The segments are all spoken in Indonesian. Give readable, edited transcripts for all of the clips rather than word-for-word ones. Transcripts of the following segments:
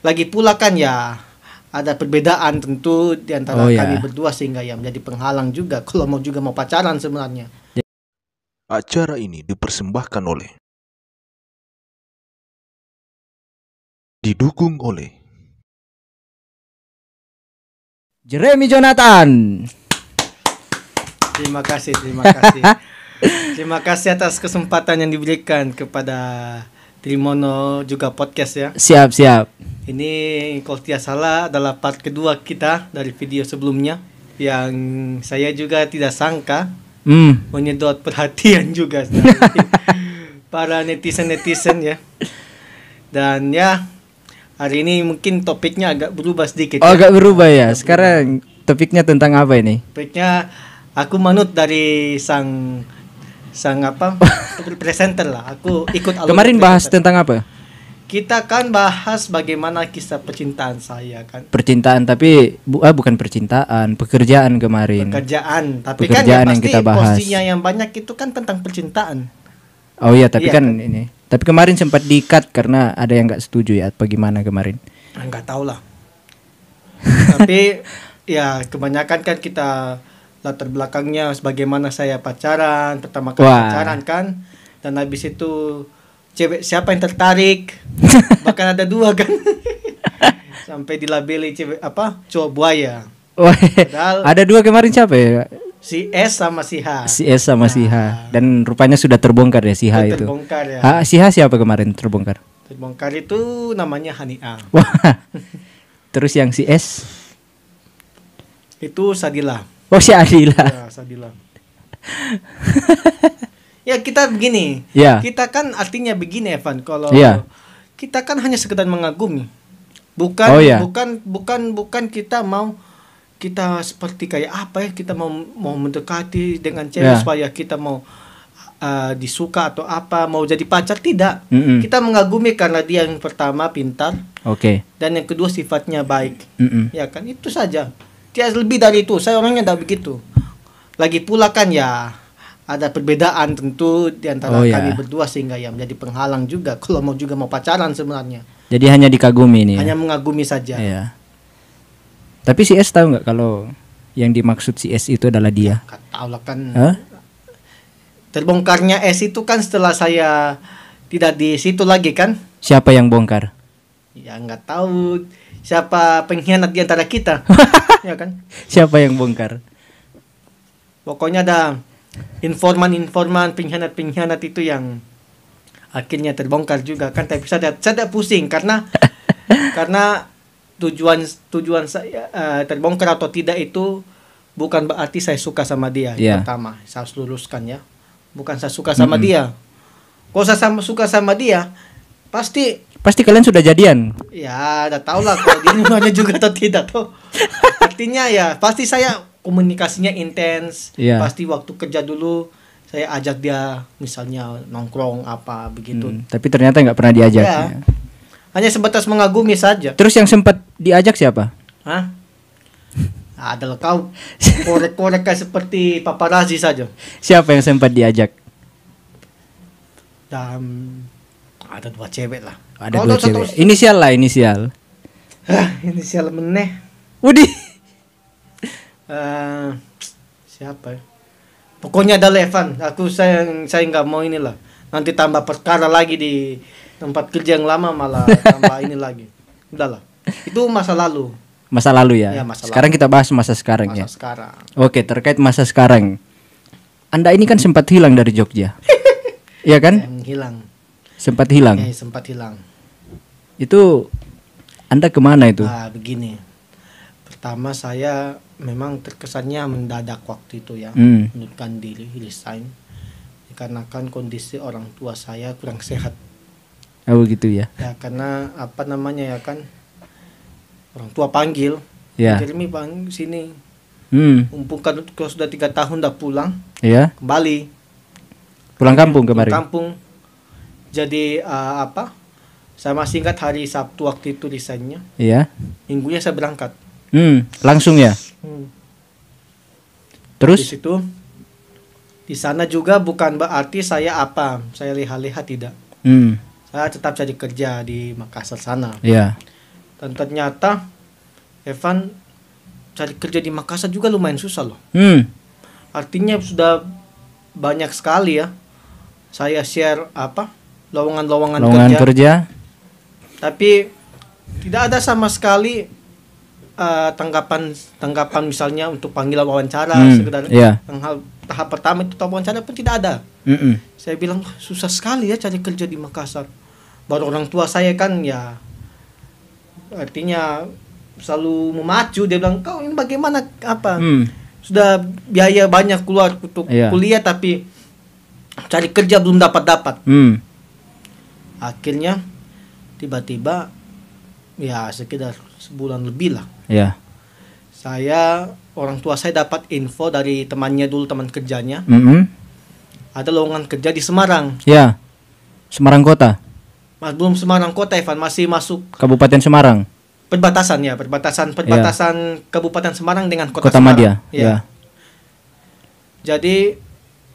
Lagi pula kan ya ada perbedaan tentu di antara Oh kami ya. berdua sehingga ya menjadi penghalang juga kalau mau pacaran sebenarnya. Acara ini dipersembahkan oleh didukung oleh Jeremy Jonathan. Terima kasih, terima kasih. Terima kasih atas kesempatan yang diberikan kepada Trimono juga podcast ya. Siap. Ini kalau tidak salah adalah part kedua kita dari video sebelumnya yang saya juga tidak sangka menyedot perhatian juga dari para netizen ya. Dan ya hari ini mungkin topiknya agak berubah sedikit. Oh, ya. agak berubah ya. Sekarang topiknya tentang apa ini? Topiknya aku manut dari sang apa presenter lah. Aku ikut alur Kemarin bahas presenter. tentang apa? Kita kan bahas bagaimana kisah percintaan saya kan. Percintaan, tapi bukan percintaan, pekerjaan kemarin. Pekerjaan, tapi Pekerjaan kan ya yang pasti kita bahas. posisinya yang banyak itu kan tentang percintaan. Oh iya, tapi Iya, kan ini. Tapi kemarin sempat di-cut karena ada yang nggak setuju ya. Bagaimana kemarin? Enggak tahu lah. Tapi ya kebanyakan kan kita latar belakangnya bagaimana saya pacaran, pertama kali Wah. pacaran kan. Dan habis itu cewek siapa yang tertarik? Bahkan ada 2 kan. Sampai dilabeli cewek apa? Cowok buaya. Wah, Padahal ada 2 kemarin siapa ya? si S sama si H. Si S sama si H. Dan rupanya sudah terbongkar ya si H itu. Terbongkar ya. Si H siapa kemarin terbongkar? Terbongkar itu namanya Hania. Wah. Terus yang si S? Itu Sadila. Oh, si Adila. Ya, Sadila. Ya kita begini. Ya. Kita kan artinya begini Evan, kalau Iya. kita kan hanya sekedar mengagumi. Bukan Oh, iya. bukan kita mau kita seperti kayak apa ya, kita mau mendekati dengan cewek Ya. supaya kita mau disuka atau apa, mau jadi pacar, tidak. Mm-mm. Kita mengagumi karena dia yang pertama pintar Oke. dan yang kedua sifatnya baik. Mm-mm. Ya kan, itu saja. Tidak lebih dari itu. Saya orangnya tidak begitu. Lagi pula kan ya ada perbedaan tentu di antara Oh, ya. kami berdua sehingga ya menjadi penghalang juga kalau mau pacaran sebenarnya. Jadi hanya dikagumi nih. Hanya mengagumi saja. Iya. Tapi si S tahu nggak kalau yang dimaksud si S itu adalah dia? Nggak tahu lah kan. Hah? Terbongkarnya S itu kan setelah saya tidak di situ lagi kan. Siapa yang bongkar? Ya nggak tahu siapa pengkhianat di antara kita. Ya kan. Siapa yang bongkar? Pokoknya ada informan pengkhianat itu yang akhirnya terbongkar juga kan. Tapi saya tidak pusing karena tujuan saya terbongkar atau tidak itu bukan berarti saya suka sama dia. Yeah. Yang pertama saya harus luruskan ya, bukan saya suka sama dia. Kalau saya suka sama dia Pasti kalian sudah jadian. ya udah tau lah kalau dia nanya juga atau tidak tuh. Artinya ya pasti saya komunikasinya intens. Iya. Pasti waktu kerja dulu saya ajak dia misalnya nongkrong apa begitu. Tapi ternyata nggak pernah diajak. Ya. Hanya sebatas mengagumi saja. Terus yang sempat diajak siapa? Hah? Adalah kau korek-korek kayak seperti paparazi saja. Siapa yang sempat diajak? Dan ada 2 cewek lah. Ada Kau 2 tahu cewek. satu- Inisial lah, inisial. Inisial meneh. Udih. Siapa ya? Pokoknya ada Evan. Saya nggak mau inilah. Nanti tambah perkara lagi di tempat kerja yang lama malah tambah ini lagi. Udahlah. Itu masa lalu. Masa lalu ya. Ya, masa sekarang kita bahas masa sekarang Masa ya. sekarang. Oke, terkait masa sekarang. Anda ini kan sempat hilang dari Jogja. Iya kan? Yang hilang. Sempat hilang. Sempat hilang. Itu Anda kemana itu? Begini. Pertama saya memang terkesannya mendadak waktu itu ya. Hmm. Mengundurkan diri, resign. Dikarenakan kondisi orang tua saya kurang sehat. Oh gitu ya. Ya karena apa namanya ya kan. Orang tua panggil. Ya. Jeremy bang sini. Hmm. Kalau sudah 3 tahun udah pulang. Ya. Kembali. Pulang kampung kemarin. Kampung. Jadi saya masih ingat hari Sabtu waktu itu resignnya. Iya. Minggunya saya berangkat. Langsung ya. Terus? Di situ di sana juga bukan berarti saya leha-leha, tidak. Saya tetap cari kerja di Makassar sana. Iya. Dan ternyata Evan, cari kerja di Makassar juga lumayan susah loh. Artinya sudah banyak sekali ya saya share lowongan kerja. Tapi tidak ada sama sekali tanggapan misalnya untuk panggilan wawancara, sekedar hal tahap pertama itu wawancara pun tidak ada. Saya bilang susah sekali ya cari kerja di Makassar. Baru orang tua saya kan ya artinya selalu memacu, dia bilang kau ini bagaimana sudah biaya banyak keluar untuk kuliah tapi cari kerja belum dapat. Akhirnya tiba-tiba ya sekitar sebulan lebih lah. Orang tua saya dapat info dari temannya dulu, teman kerjanya. Ada lowongan kerja di Semarang. Semarang kota. Belum Semarang kota, Evan, masih masuk Kabupaten Semarang. Perbatasan Kabupaten Semarang dengan Kota Madya. Jadi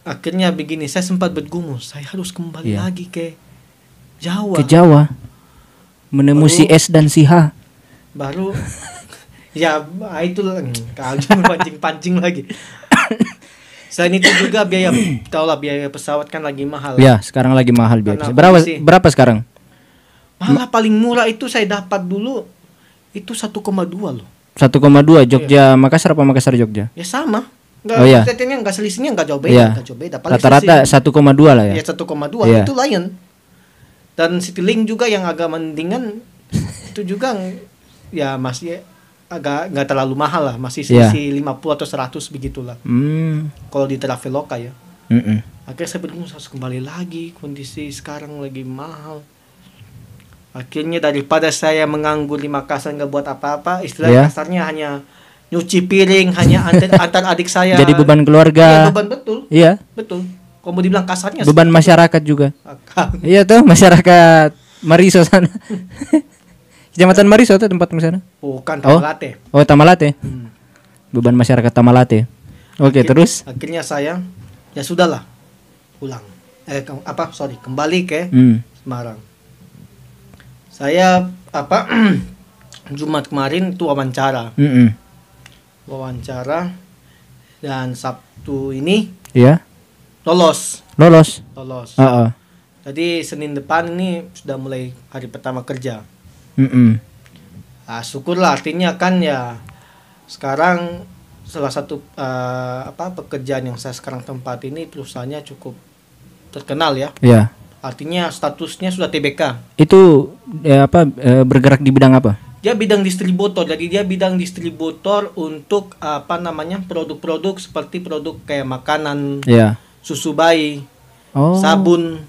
akhirnya begini, saya sempat bergumul, saya harus kembali lagi ke Jawa. Menemui si S dan si H. Baru ya itu pancing lagi. Selain itu juga biaya pesawat kan lagi mahal. Ya, sekarang lagi mahal biaya. Berapa sekarang? Malah paling murah itu saya dapat dulu itu 1,2 loh. 1,2 Jogja Makassar apa Makassar Jogja? Ya sama. Enggak selisihnya enggak jauh beda, Rata-rata 1,2 lah ya. Ya 1,2 itu Lion. Dan Citylink juga yang agak mendingan itu juga ya masih agak enggak terlalu mahal lah, masih selisih 50 atau 100 begitulah. Kalau di Traveloka ya. Akhirnya saya bingung, harus kembali lagi, kondisi sekarang lagi mahal. Akhirnya daripada saya menganggur di Makassar nggak buat apa-apa, istilahnya kasarnya hanya nyuci piring, hanya antar adik saya. Jadi beban keluarga. Iya, beban betul. Iya. Betul. Kalau mau dibilang kasarnya. Beban masyarakat juga. Iya tuh, masyarakat Mariso sana. Kecamatan Mariso tuh tempat sana. Bukan, Tamalate. Oh, Tamalate. Beban masyarakat Tamalate. Oke, terus? Akhirnya saya ya sudahlah, pulang. Kembali ke Semarang. Saya Jumat kemarin itu wawancara. Wawancara dan Sabtu ini lolos. Jadi Senin depan ini sudah mulai hari pertama kerja. Syukurlah, artinya kan ya sekarang salah satu pekerjaan yang saya sekarang tempat ini perusahaannya cukup terkenal ya. Artinya statusnya sudah TBK. Itu bergerak di bidang apa? Dia bidang distributor. Jadi dia bidang distributor untuk produk-produk seperti produk kayak makanan, susu bayi, sabun.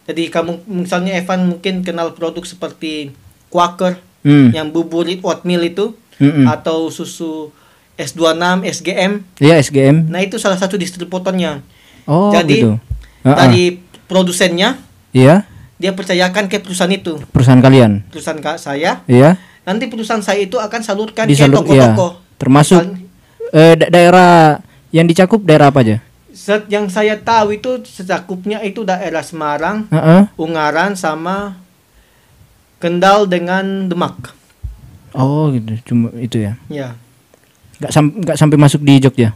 Jadi kamu misalnya Evan mungkin kenal produk seperti Quaker yang bubur oatmeal itu, atau susu S26, SGM. SGM. Nah, itu salah satu distributornya. Jadi gitu. Dari produsennya, dia percayakan ke perusahaan itu. Perusahaan kalian? Perusahaan saya. Nanti perusahaan saya itu akan salurkan ke toko-toko. Termasuk daerah yang dicakup daerah apa aja? Yang saya tahu itu secakupnya itu daerah Semarang, Ungaran sama Kendal dengan Demak. Oh gitu, cuma itu ya? Ya. Nggak sampai masuk di Jogja?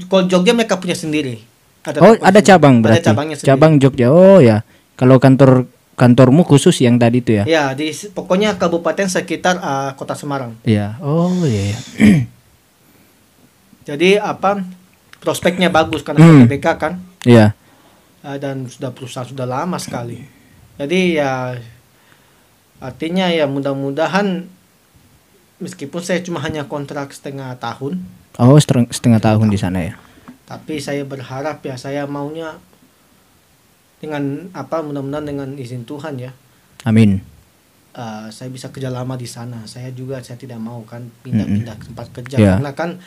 Kalau Jogja mereka punya sendiri. Ada cabang berarti. Ada cabangnya sendiri. Cabang Jogja. Oh ya. Kalau kantormu khusus yang tadi itu ya? Ya, pokoknya kabupaten sekitar Kota Semarang. Iya. Oh iya. Jadi prospeknya bagus karena TBK kan? Iya. Dan perusahaan sudah lama sekali. Jadi ya artinya ya mudah-mudahan meskipun saya cuma hanya kontrak setengah tahun. Oh, setengah tahun di sana ya. Tapi saya berharap ya, saya maunya dengan mudah-mudahan dengan izin Tuhan ya. Amin. Saya bisa kerja lama di sana. Saya tidak mau kan pindah-pindah tempat kerja karena kan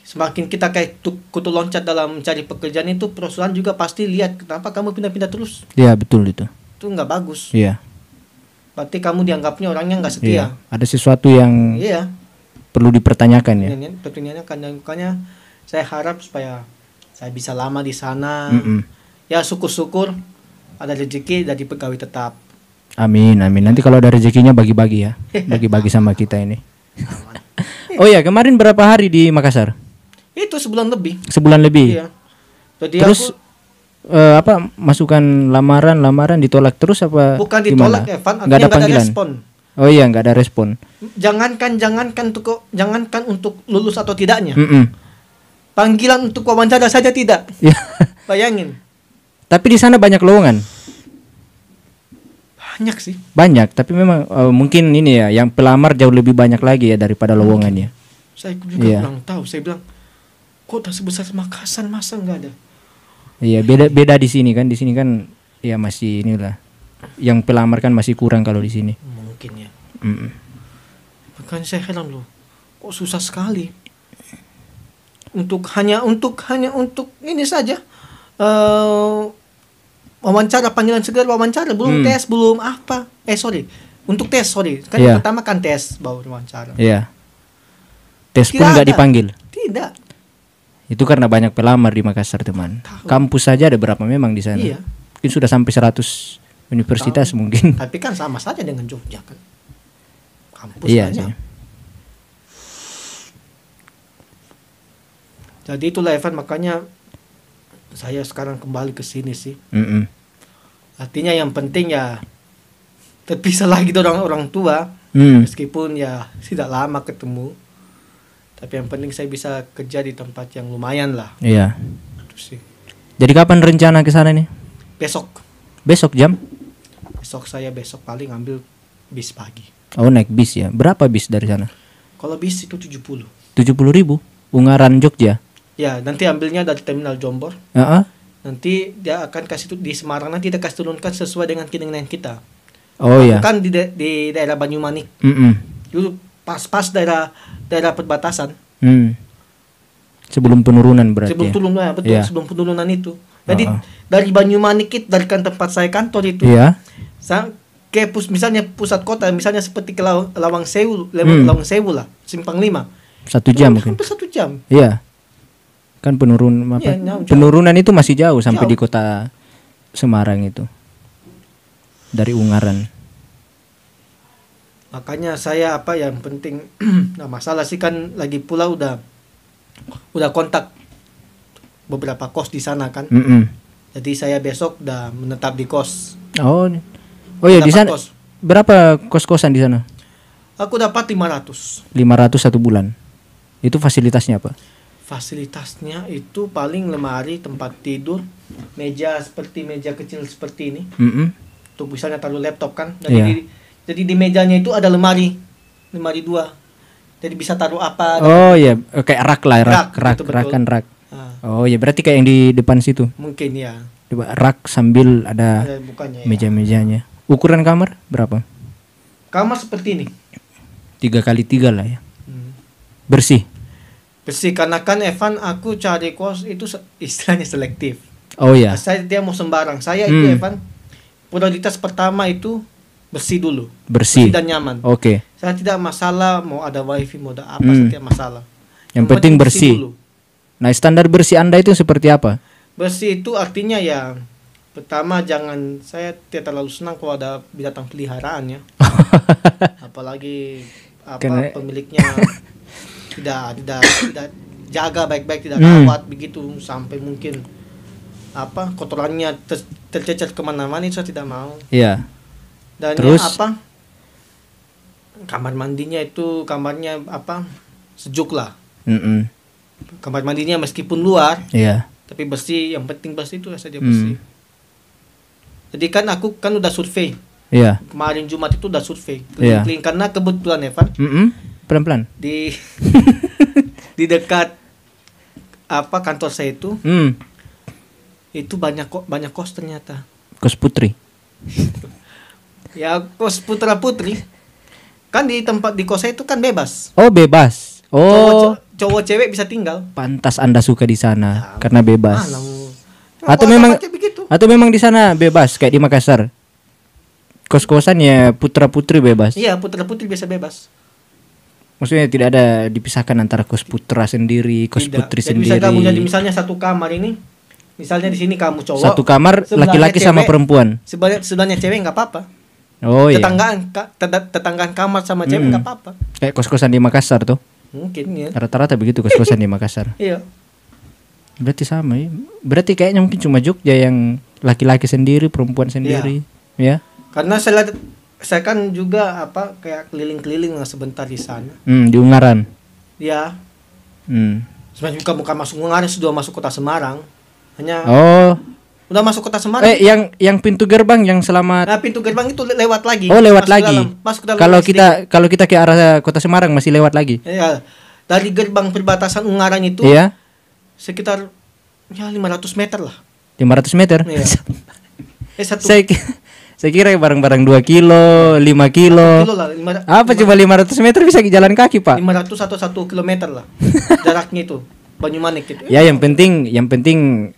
semakin kita kayak kutu loncat dalam mencari pekerjaan itu, perusahaan juga pasti lihat kenapa kamu pindah-pindah terus. Iya, betul itu. Itu nggak bagus. Iya. Berarti kamu dianggapnya orangnya nggak setia. Iya. Ada sesuatu yang perlu dipertanyakan ya. Makanya saya harap supaya saya bisa lama di sana. Ya syukur-syukur ada rezeki jadi pegawai tetap. Amin, amin. Nanti kalau ada rezekinya bagi-bagi ya. Bagi-bagi sama kita ini. Oh ya, kemarin berapa hari di Makassar? Itu sebulan lebih. Sebulan lebih. Iya. Jadi Terus apa masukan lamaran ditolak terus apa? Bukan ditolak, Evan, Nggak ada artinya panggilan. respon. Oh iya, nggak ada respon. Jangankan untuk lulus atau tidaknya. Mm-mm. Panggilan untuk wawancara saja tidak. Ya. Bayangin. Tapi di sana banyak lowongan. Banyak sih. Banyak, tapi memang mungkin ini ya, yang pelamar jauh lebih banyak lagi ya daripada lowongannya. Saya juga kurang tahu. Saya bilang, kota sebesar Makassar masa nggak ada? Iya, beda di sini kan. Di sini kan ya masih inilah. Yang pelamar kan masih kurang kalau di sini. Mungkin ya. Mm-mm. Makanya saya heran loh, kok susah sekali. Hanya untuk ini saja. Wawancara, panggilan segar wawancara, belum tes, belum apa. Untuk tes, kan yang pertama kan tes baru wawancara. Iya. Tes pun nggak dipanggil. Tidak. Itu karena banyak pelamar di Makassar, teman. Kampus saja ada berapa memang di sana? Iya. Mungkin sudah sampai 100 universitas mungkin. Tapi kan sama saja dengan Jogja kan. Kampus Iya banyak. sih. Jadi itulah Evan, makanya saya sekarang kembali ke sini sih. Mm-mm. Artinya yang penting ya terpisah lagi dari orang tua. Meskipun ya tidak lama ketemu. Tapi yang penting saya bisa kerja di tempat yang lumayan lah. Iya. Itu sih. Jadi kapan rencana ke sana nih? Besok jam? Besok paling ambil bis pagi. Oh, naik bis ya. Berapa bis dari sana? Kalau bis itu 70. 70.000. Ungaran Jogja. Ya, nanti ambilnya dari terminal Jombor. Nanti dia akan kasih di Semarang, nanti dia kasih turunkan sesuai dengan keinginan kita. Oh iya. Kan di daerah Banyumanik. Dulu pas daerah perbatasan. Sebelum penurunan berarti. Sebelum turunan, betul. Yeah. Sebelum penurunan itu. Jadi dari Banyumanik itu, dari kan tempat saya kantor itu. Iya. Ke misalnya pusat kota, misalnya seperti ke Lawang Sewu, Lawang Sewu lah, Simpang 5. 1 jam mungkin. Hampir 1 jam. Iya. Kan penurunan penurunan itu masih jauh sampai di kota Semarang itu. Dari Ungaran. Makanya saya yang penting nah masalah sih kan lagi pula udah kontak beberapa kos di sana kan. Jadi saya besok udah menetap di kos. Oh ya, di sana kos. Berapa kos-kosan di sana? Aku dapat 500 1 bulan. Itu fasilitasnya apa? Fasilitasnya itu paling lemari, tempat tidur, meja kecil seperti ini. Untuk misalnya taruh laptop kan. Jadi di mejanya itu ada lemari 2. Jadi bisa taruh apa. Oh iya, kayak rak lah, rak. Oh iya, berarti kayak yang di depan situ. Mungkin ya. Rak sambil ada meja-mejanya. Ukuran kamar berapa? Kamar seperti ini. 3x3 lah ya. Bersih karena kan Evan, aku cari kos itu istilahnya selektif. Oh iya. Dia mau sembarang. Saya itu Evan, prioritas pertama itu bersih dulu. Bersih dan nyaman. Oke. Saya tidak masalah mau ada wifi, mau ada apa, saya tidak masalah. Yang penting bersih. Nah, standar bersih Anda itu seperti apa? Bersih itu artinya ya, pertama saya tidak terlalu senang kalau ada binatang peliharaan ya. Apalagi pemiliknya tidak jaga baik-baik, tidak rawat begitu, sampai mungkin kotorannya tercecer kemana-mana, itu saya tidak mau. Iya. Dan terus kamar mandinya itu sejuk lah. Kamar mandinya meskipun luar, tapi bersih. Yang penting bersih itu saja bersih. Jadi kan aku udah survei. Kemarin Jumat itu udah survei keliling karena kebetulan Evan. Pelan-pelan. Di dekat kantor saya itu. Itu banyak kos ternyata. Kos putri. Ya, kos putra putri. Kan di tempat di kos saya itu kan bebas. Oh, bebas. Oh. Cowok cewek bisa tinggal. Pantas Anda suka di sana karena bebas. Atau memang di sana bebas kayak di Makassar. Kos-kosan ya putra putri bebas. Iya, putra putri biasa bebas. Maksudnya tidak ada dipisahkan antara kos putra sendiri, kos putri sendiri. Bisa kamu jadi misalnya satu kamar ini. Misalnya di sini kamu cowok. Satu kamar laki-laki sama perempuan. Sebelahnya cewek nggak apa-apa. Oh iya. Tetanggaan kamar sama cewek nggak apa-apa. Kayak kos-kosan di Makassar tuh. Mungkin ya. Rata-rata begitu kos-kosan di Makassar. Iya. Berarti sama ya. Berarti kayaknya mungkin cuma Jogja yang laki-laki sendiri, perempuan sendiri. Ya. Karena saya kan juga kayak keliling-keliling lah sebentar di sana. Di Ungaran. Ya. Sebenarnya juga bukan masuk Ungaran, sudah masuk kota Semarang. Hanya udah masuk kota Semarang. Yang pintu gerbang yang selamat. Nah, pintu gerbang itu lewat lagi. Oh, lewat lagi. Masuk ke dalam. Kalau kita ke arah kota Semarang masih lewat lagi. Iya. Dari gerbang perbatasan Ungaran itu. Iya. Sekitar 500 meter lah. 500 meter. Iya. Saya kira barang-barang 2 kilo, 5 kilo. Apa cuma 500 meter bisa jalan kaki, Pak? 500 atau 1 kilometer lah. Jaraknya itu. Banyumanik itu. Ya, yang penting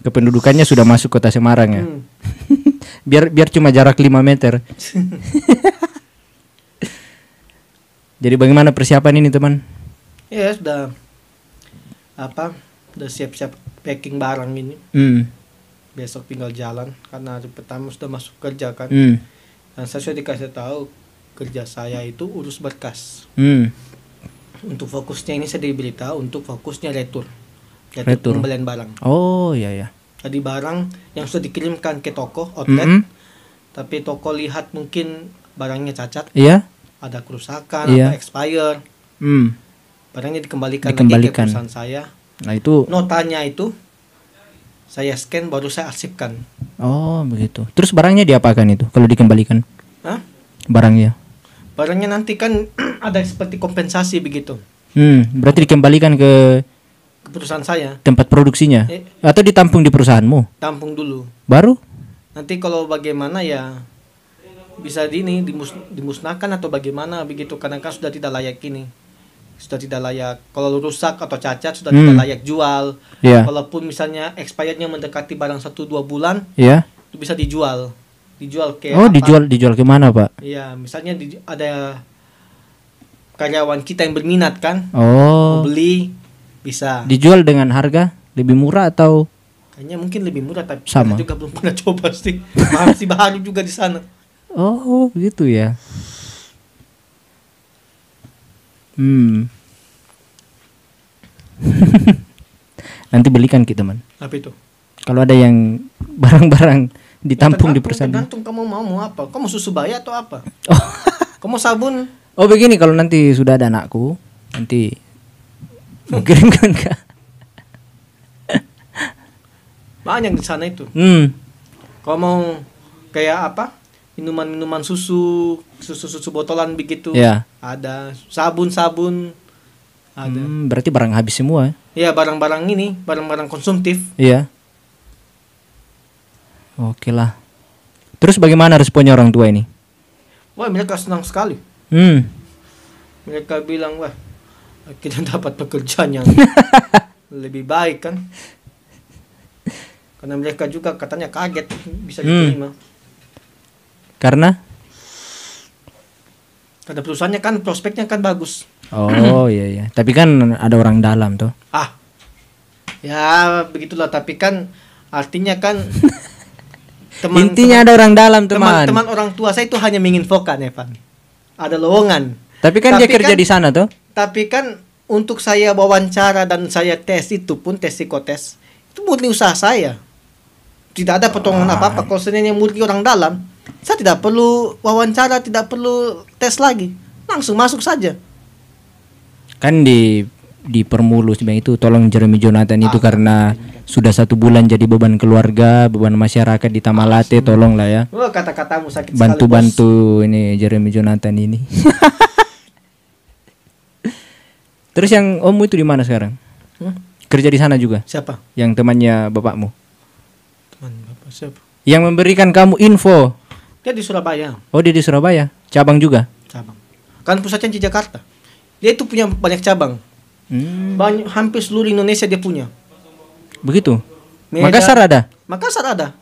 kependudukannya sudah masuk kota Semarang ya. biar cuma jarak 5 meter. Jadi bagaimana persiapan ini, teman? Ya, sudah siap-siap packing barang ini. Besok tinggal jalan karena hari pertama sudah masuk kerja kan. Dan saya sudah dikasih tahu kerja saya itu urus berkas. Untuk fokusnya ini saya diberitahu untuk fokusnya retur pembelian barang. Oh iya. Jadi barang yang sudah dikirimkan ke toko outlet, tapi toko lihat mungkin barangnya cacat, ada kerusakan, ada expire, barangnya dikembalikan lagi ke perusahaan saya. Nah itu notanya itu saya scan baru saya arsipkan. Oh begitu. Terus barangnya diapakan itu kalau dikembalikan? Barangnya nanti kan ada seperti kompensasi begitu. Berarti dikembalikan ke perusahaan saya. Tempat produksinya? Atau ditampung di perusahaanmu? Tampung dulu. Baru? Nanti kalau bagaimana ya bisa dimusnahkan atau bagaimana begitu karena kan sudah tidak layak ini. Sudah tidak layak. Kalau rusak atau cacat sudah tidak layak jual. Walaupun misalnya expirednya mendekati barang 1-2 bulan, itu bisa dijual. Dijual ke dijual ke mana, Pak? Iya, misalnya ada karyawan kita yang berminat kan, mau beli, bisa. Dijual dengan harga lebih murah atau? Kayaknya mungkin lebih murah tapi sama. Juga belum pernah coba sih. Masih baru juga di sana. Oh, gitu ya. Nanti belikan kita, teman. Apa itu? Kalau ada yang barang-barang ditampung di perusahaan. Tergantung kamu mau apa. Kamu susu bayi atau apa? Kamu sabun? Oh begini, kalau nanti sudah ada anakku, nanti mau kirimkan ke. Banyak di sana itu. Kalau mau kayak minuman susu botolan begitu. Ada sabun ada. Berarti barang habis semua. Iya, barang-barang ini, barang-barang konsumtif. Iya. Oke lah. Terus bagaimana responnya orang tua ini? Wah, mereka senang sekali. Mereka bilang, wah, kita dapat pekerjaan yang lebih baik kan. Karena mereka juga katanya kaget bisa diterima. Karena perusahaannya kan prospeknya kan bagus. Oh iya. Tapi kan ada orang dalam tuh. Ya begitulah. Tapi kan artinya kan intinya ada orang dalam, teman. Teman orang tua saya itu hanya menginfokan, Evan. Ada lowongan. Tapi kan dia kerja di sana tuh. Tapi kan untuk saya wawancara dan saya tes itu pun tes psikotes itu murni usaha saya. Tidak ada potongan apa-apa. Kalau seandainya murni orang dalam, saya tidak perlu wawancara, tidak perlu tes lagi. Langsung masuk saja. Kan di permulu sebenarnya itu tolong Jeremy Jonathan itu karena sudah 1 bulan jadi beban keluarga, beban masyarakat di Tamalate, tolong lah ya. Kata-katamu sakit bantu ini Jeremy Jonathan ini. Terus yang ommu itu di mana sekarang? Kerja di sana juga? Siapa? Yang temannya bapakmu. Teman bapak siapa? Yang memberikan kamu info. Dia di Surabaya. Oh, dia di Surabaya. Cabang juga? Cabang. Kan pusatnya di Jakarta. Dia itu punya banyak cabang. Hampir seluruh Indonesia dia punya. Begitu? Medan, Makassar ada? Makassar ada.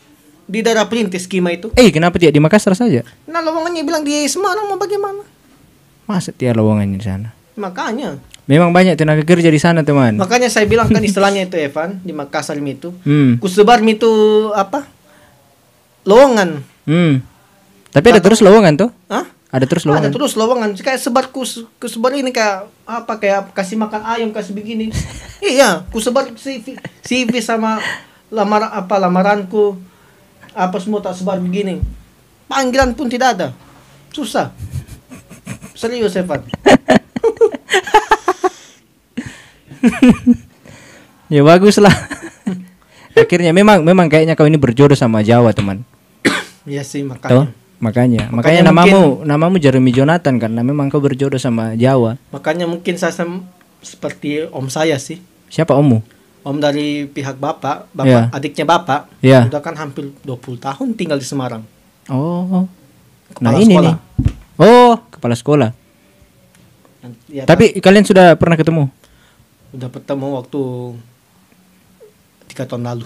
Di daerah Perintis Kima itu. Kenapa dia di Makassar saja? Nah, lowongannya bilang di Semarang mau bagaimana? Masa dia lowongannya di sana? Makanya. Memang banyak tenaga kerja di sana, teman. Makanya saya bilang kan istilahnya itu, Evan, di Makassar itu. Kusebar itu lowongan. Tapi ada terus lowongan tuh? Hah? Ada terus Ada lowongan. terus lowongan. Kayak sebar ini kayak apa, kayak kasih makan ayam, kasih begini. Iya, ku sebar CV sama lamaranku apa semua tak sebar begini. Panggilan pun tidak ada. Susah. Serius, Evan. Ya bagus lah. Akhirnya memang kayaknya kau ini berjodoh sama Jawa, teman. Iya sih, Toh? makanya. Makanya namamu Jeremy Jonathan karena memang kau berjodoh sama Jawa. Makanya mungkin saya seperti om saya sih. Siapa ommu? Om dari pihak bapak, Ya. adiknya bapak. Ya. Udah kan hampir 20 tahun tinggal di Semarang. Oh. Nah Kepala ini sekolah. nih. Oh, kepala sekolah. Ya, Tapi kalian sudah pernah ketemu? udah ketemu waktu 3 tahun lalu.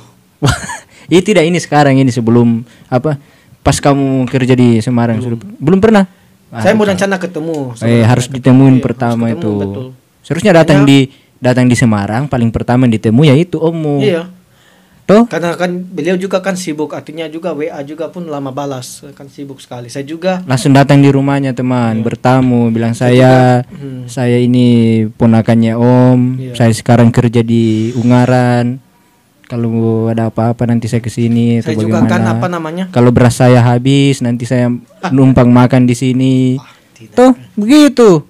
Iya tidak, ini sekarang ini sebelum apa? Pas kamu kerja di Semarang belum pernah. Saya mau rencana ketemu. Harus ditemuin Iya, pertama harus ketemu, itu. betul. Seharusnya datang di Semarang paling pertama ditemu ya itu ommu. Iya. Toh? Karena kan beliau juga kan sibuk, artinya juga WA juga pun lama balas, kan sibuk sekali. Saya juga Langsung datang di rumahnya teman, bertamu, bilang saya ini ponakannya Om, Iya. saya sekarang kerja di Ungaran. Kalau ada apa-apa nanti saya kesini atau saya juga bagaimana. kan apa namanya? Kalau beras saya habis nanti saya numpang makan di sini. Tidak. Tuh, begitu.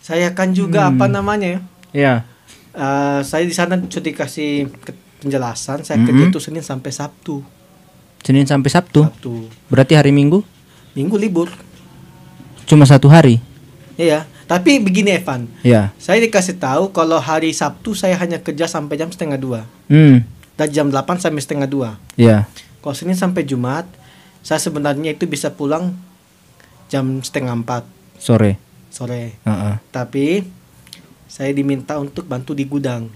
Saya kan juga apa namanya ya? Ya. Saya di sana sudah dikasih penjelasan, saya kerja itu Senin sampai Sabtu. Senin sampai Sabtu. Sabtu. Berarti hari Minggu Minggu libur. cuma 1 hari. Iya, tapi begini Evan. Ya. Saya dikasih tahu kalau hari Sabtu saya hanya kerja sampai jam 1:30. Dan jam 8 sampai 1:30. Ya. Kalau Senin sampai Jumat, saya sebenarnya itu bisa pulang jam 3:30 Sore. sore. Tapi Tapi saya diminta untuk bantu di gudang.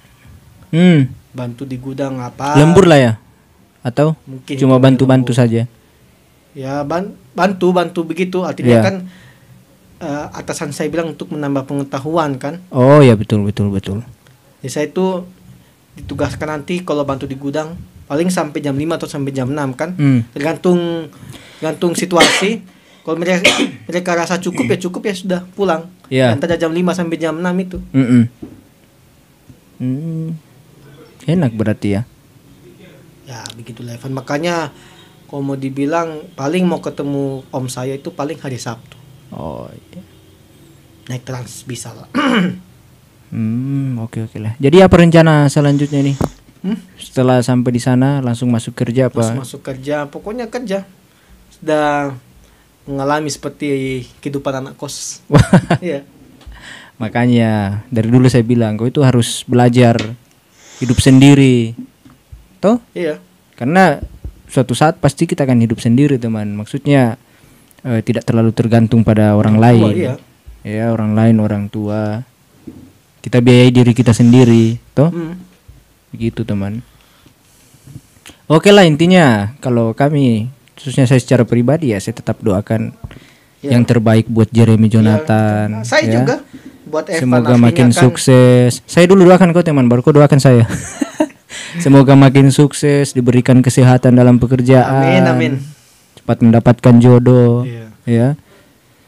Bantu di gudang apa? lembur lah ya? Atau Mungkin cuma itu bantu-bantu lembur. saja? Ya bantu begitu. Artinya Iya. kan atasan saya bilang untuk menambah pengetahuan kan. Oh ya betul. Jadi saya itu ditugaskan nanti kalau bantu di gudang paling sampai jam 5 atau sampai jam 6 kan. Tergantung situasi. Kalau mereka rasa cukup ya sudah pulang. Iya. Antara jam 5 sampai jam 6 itu. Enak berarti ya. Ya begitu Evan. Makanya kalau mau dibilang paling mau ketemu om saya itu paling hari Sabtu. Oh iya. Naik trans bisa lah. Oke lah. Jadi apa rencana selanjutnya nih? Setelah sampai di sana langsung masuk kerja apa? Masuk kerja, pokoknya kerja. Sudah mengalami seperti kehidupan anak kos. Iya. Makanya dari dulu saya bilang kau itu harus belajar hidup sendiri. Toh? Iya. Karena suatu saat pasti kita akan hidup sendiri, teman. Maksudnya tidak terlalu tergantung pada orang lain. Iya. Ya, orang lain, orang tua. Kita biayai diri kita sendiri, toh? Begitu, teman. Oke lah, intinya kalau kami, khususnya saya secara pribadi ya, saya tetap doakan yang terbaik buat Jeremy Jonathan. Saya ya. juga buat Evan. Semoga aslinya makin kan, sukses. Saya dulu doakan kau, teman, baru kau doakan saya. Semoga makin sukses, diberikan kesehatan dalam pekerjaan. Amin. Cepat mendapatkan jodoh. Iya. Ya.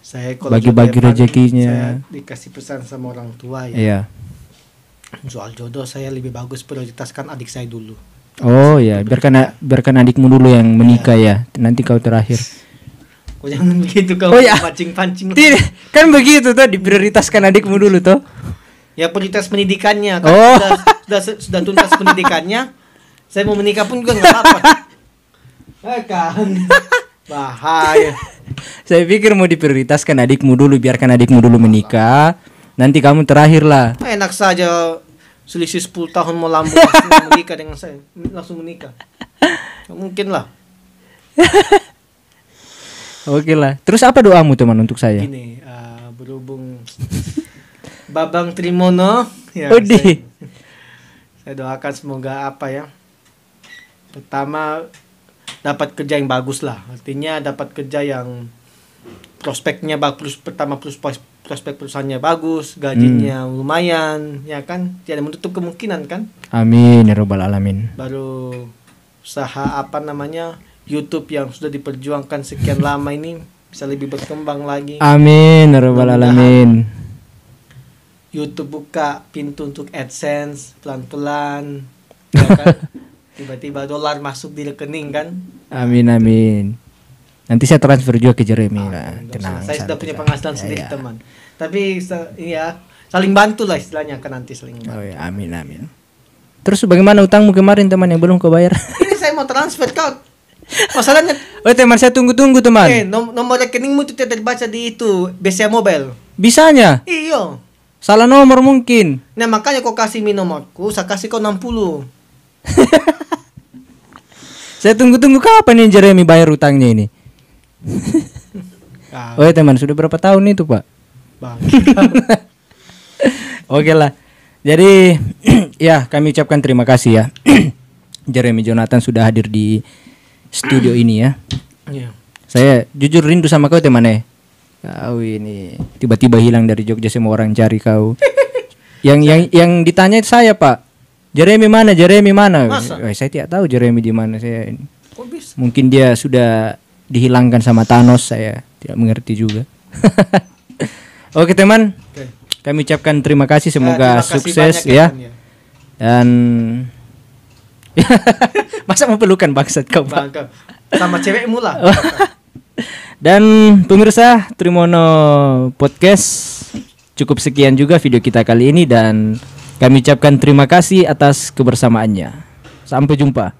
Saya kalau Bagi-bagi jodoh Evan, rezekinya. Saya dikasih pesan sama orang tua ya. Iya. Soal jodoh saya lebih bagus prioritaskan adik saya dulu. Oh ya, biarkan adikmu dulu yang menikah ya. Nanti kau terakhir. Kok jangan begitu kau Oh, ya. pancing-pancing. Tidak, kan begitu tuh, diprioritaskan adikmu dulu tuh. Ya prioritas pendidikannya kan Oh. sudah tuntas pendidikannya. Saya mau menikah pun juga nggak apa-apa. Kan bahaya. Saya pikir mau diprioritaskan adikmu dulu, biarkan adikmu dulu menikah. Nanti kamu terakhir lah. Enak saja selisih 10 tahun mau lambung langsung menikah dengan saya. Langsung menikah. Nggak mungkin lah. Oke lah. Terus apa doamu teman untuk saya? Gini, berhubung Babang Trimono ya, Udi. saya doakan semoga apa ya, pertama dapat kerja yang bagus lah, artinya dapat kerja yang prospeknya bagus, pertama prospek perusahaannya bagus, gajinya lumayan ya kan, tidak menutup kemungkinan kan. Amin ya robbal alamin. Baru usaha apa namanya YouTube yang sudah diperjuangkan sekian lama ini bisa lebih berkembang lagi. Amin, ya rabbal alamin. YouTube buka pintu untuk AdSense pelan-pelan, ya kan? Tiba-tiba dolar masuk di rekening kan? Amin amin. Nanti saya transfer juga ke Jeremy lah. Tenang. Saya sudah punya penghasilan sendiri teman. Tapi ya saling bantu lah istilahnya kan, nanti saling bantu. Oh ya, amin amin. Terus bagaimana utangmu kemarin teman yang belum kau bayar? Ini saya mau transfer kau. Masalahnya. Oh teman, saya tunggu teman. Nomor rekeningmu itu tidak terbaca di itu BCA Mobile. Bisanya? Iya. Salah nomor mungkin. Nah makanya kau kasih nomorku, saya kasih kau 60. Saya tunggu kapan nih Jeremy bayar utangnya ini. Oh ya teman, sudah berapa tahun itu Pak? Bang. Oke lah. Jadi ya kami ucapkan terima kasih ya. Jeremy Jonathan sudah hadir di studio ini ya. Iya. Saya jujur rindu sama kau teman. Kau ini tiba-tiba hilang dari Jogja, semua orang cari kau. Yang ditanya saya Pak, Jeremy mana? Saya tidak tahu Jeremy di mana. Saya mungkin dia sudah dihilangkan sama Thanos, saya tidak mengerti juga. Oke teman, kami ucapkan terima kasih, semoga sukses ya. Dan masa mau pelukan bangsat kau Pak? Sama cewekmu lah. Dan pemirsa Trimono Podcast, cukup sekian juga video kita kali ini dan kami ucapkan terima kasih atas kebersamaannya. Sampai jumpa.